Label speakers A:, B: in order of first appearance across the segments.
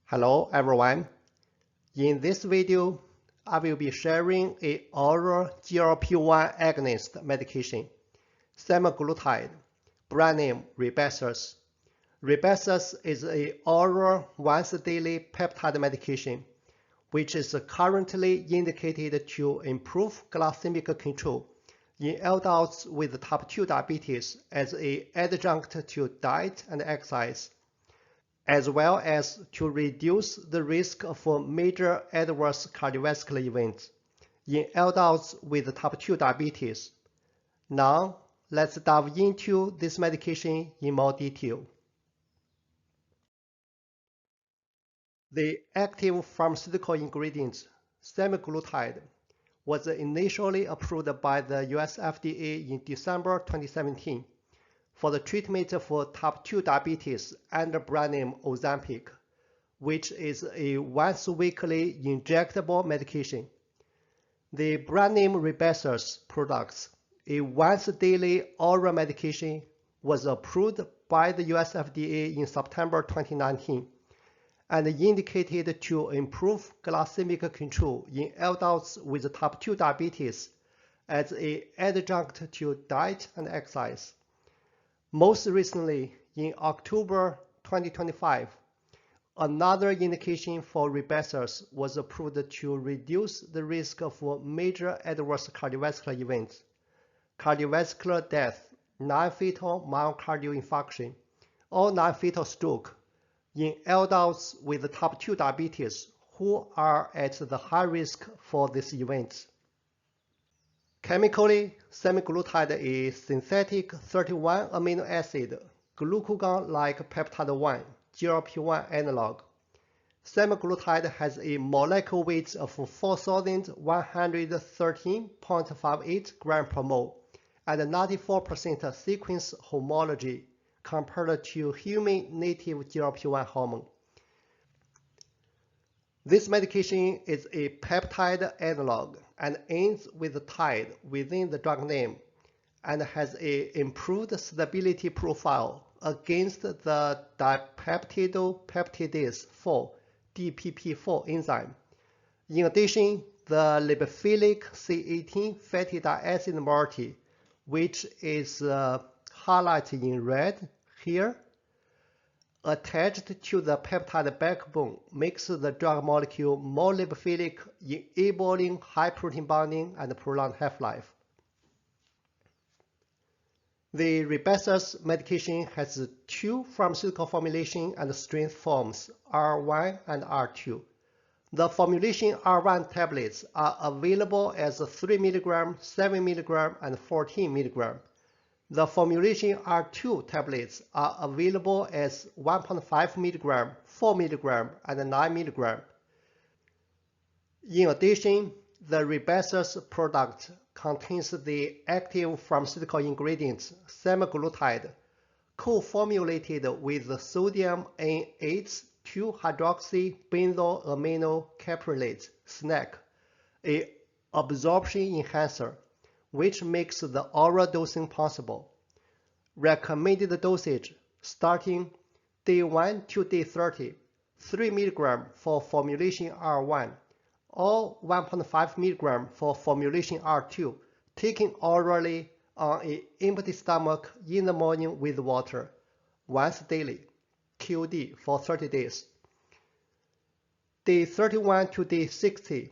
A: Hello everyone. In this video, I will be sharing an oral GLP-1 agonist medication, Semaglutide, brand name Rybelsus. Rybelsus is an oral once-daily peptide medication, which is currently indicated to improve glycemic control in adults with type 2 diabetes as an adjunct to diet and exercise, as well as to reduce the risk for major adverse cardiovascular events in adults with type 2 diabetes. Now, let's dive into this medication in more detail. The active pharmaceutical ingredient, semaglutide, was initially approved by the US FDA in December 2017. For the treatment for type 2 diabetes under brand name Ozempic, which is a once-weekly injectable medication. The brand name Rybelsus products, a once-daily oral medication, was approved by the US FDA in September 2019 and indicated to improve glycemic control in adults with type 2 diabetes as an adjunct to diet and exercise. Most recently, in October 2025, another indication for Rybelsus was approved to reduce the risk of major adverse cardiovascular events, cardiovascular death, non-fatal myocardial infarction, or non-fatal stroke in adults with type 2 diabetes who are at the high risk for these events. Chemically, semaglutide is synthetic 31 amino acid glucagon-like peptide 1 GLP-1 analog. Semaglutide has a molecular weight of 4,113.58 gram per mole and 94% sequence homology compared to human native GLP-1 hormone. This medication is a peptide analog and ends with tide within the drug name and has an improved stability profile against the dipeptidopeptidase 4 (DPP4) enzyme. In addition, the lipophilic C18 fatty diacid moiety, which is highlighted in red here, attached to the peptide backbone, makes the drug molecule more lipophilic, enabling high protein binding and prolonged half-life. The Rybelsus medication has two pharmaceutical formulation and strength forms, R1 and R2. The formulation R1 tablets are available as 3 mg, 7 mg, and 14 mg. The formulation R2 tablets are available as 1.5 mg, 4 mg, and 9 mg. In addition, the Rybelsus product contains the active pharmaceutical ingredient semaglutide, co-formulated with sodium N-H2-hydroxybenzoaminocaprylate (SNAC), an absorption enhancer, which makes the oral dosing possible. Recommended dosage starting day 1 to day 30, 3 mg for formulation R1, or 1.5 mg for formulation R2, taken orally on an empty stomach in the morning with water, once daily, QD for 30 days. Day 31 to day 60,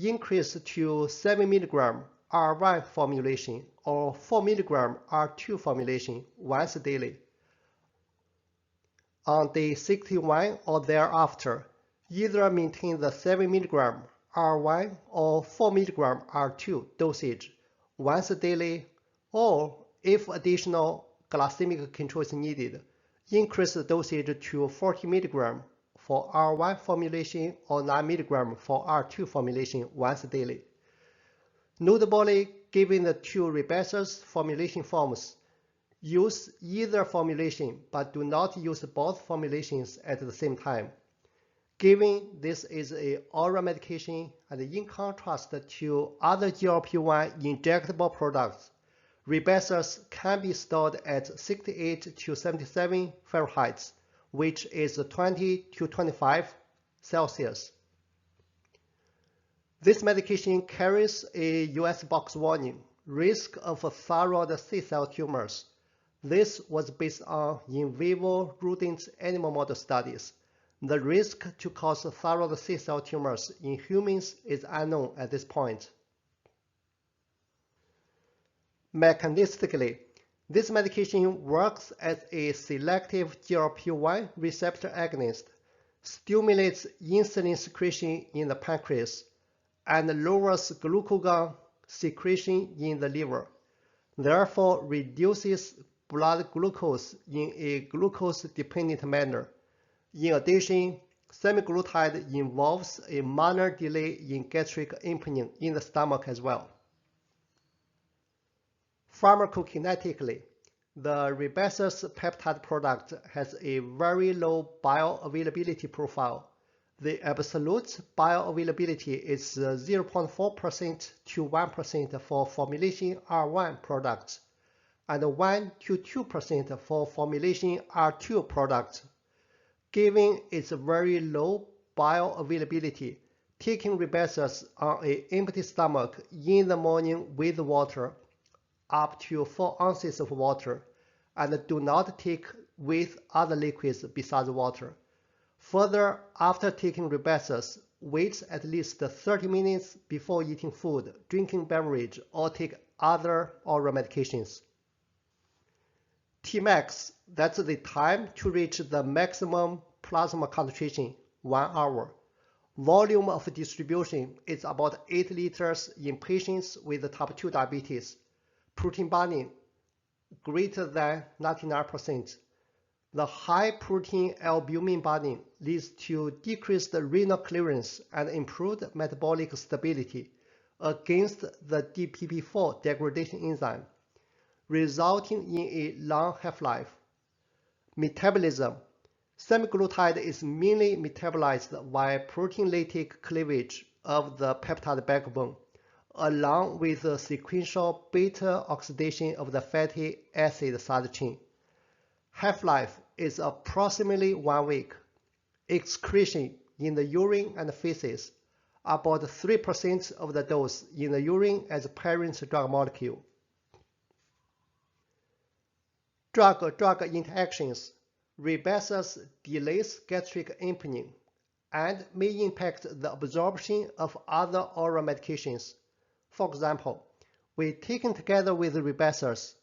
A: increase to 7 mg R1 formulation or 4 mg R2 formulation once daily. On day 61 or thereafter, either maintain the 7 mg R1 or 4 mg R2 dosage once daily, or if additional glycemic control is needed, increase the dosage to 40 mg for R1 formulation or 9 mg for R2 formulation once daily. Notably, given the two Rybelsus formulation forms, use either formulation but do not use both formulations at the same time. Given this is an oral medication and in contrast to other GLP-1 injectable products, Rybelsus can be stored at 68 to 77 Fahrenheit, which is 20 to 25 Celsius. This medication carries a US box warning, risk of thyroid C-cell tumors. This was based on in vivo rodent animal model studies. The risk to cause thyroid C-cell tumors in humans is unknown at this point. Mechanistically, this medication works as a selective GLP-1 receptor agonist, stimulates insulin secretion in the pancreas, and lowers glucagon secretion in the liver, therefore reduces blood glucose in a glucose-dependent manner. In addition, semaglutide involves a minor delay in gastric emptying in the stomach as well. Pharmacokinetically, the Rybelsus peptide product has a very low bioavailability profile. The absolute bioavailability is 0.4% to 1% for formulation R1 products and 1 to 2% for formulation R2 products. Given its very low bioavailability, taking Rybelsus on an empty stomach in the morning with water, up to 4 ounces of water, and do not take with other liquids besides water. Further, after taking Rybelsus, wait at least 30 minutes before eating food, drinking beverage, or take other oral medications. Tmax, that's the time to reach the maximum plasma concentration, 1 hour. Volume of distribution is about 8 liters in patients with type 2 diabetes. Protein binding greater than 99%. The high protein albumin binding leads to decreased renal clearance and improved metabolic stability against the DPP-4 degradation enzyme, resulting in a long half-life. Metabolism. Semaglutide is mainly metabolized via protein-lytic cleavage of the peptide backbone, along with the sequential beta oxidation of the fatty acid side chain. Half-life is approximately 1 week. Excretion in the urine and feces, about 3% of the dose in the urine as parent drug molecule. Drug-drug interactions. Rybelsus delays gastric emptying and may impact the absorption of other oral medications. For example, when taken together with Rybelsus,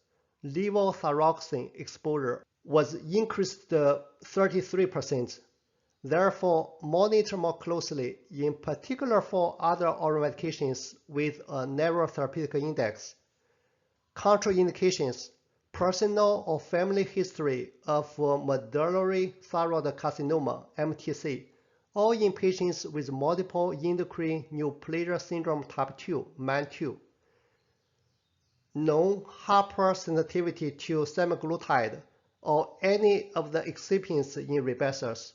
A: levothyroxine exposure was increased to 33%. Therefore, monitor more closely, in particular for other oral medications with a narrow therapeutic index. Contraindications. Personal or family history of medullary thyroid carcinoma, MTC, or in patients with multiple endocrine neoplasia syndrome type 2, MAN2. Known hypersensitivity to semaglutide or any of the excipients in Rybelsus.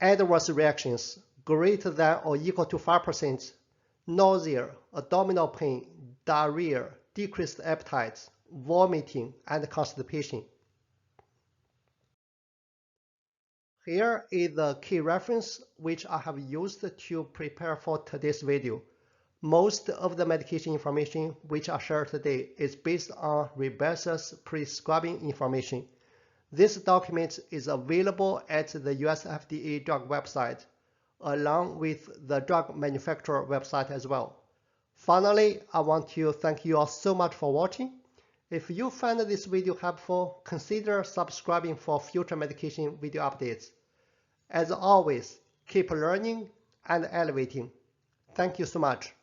A: Adverse reactions greater than or equal to 5%, nausea, abdominal pain, diarrhea, decreased appetite, vomiting, and constipation. Here is the key reference which I have used to prepare for today's video. Most of the medication information which I share today is based on Rybelsus prescribing information. This document is available at the US FDA drug website, along with the drug manufacturer website as well. Finally, I want to thank you all so much for watching. If you found this video helpful, consider subscribing for future medication video updates. As always, keep learning and elevating. Thank you so much.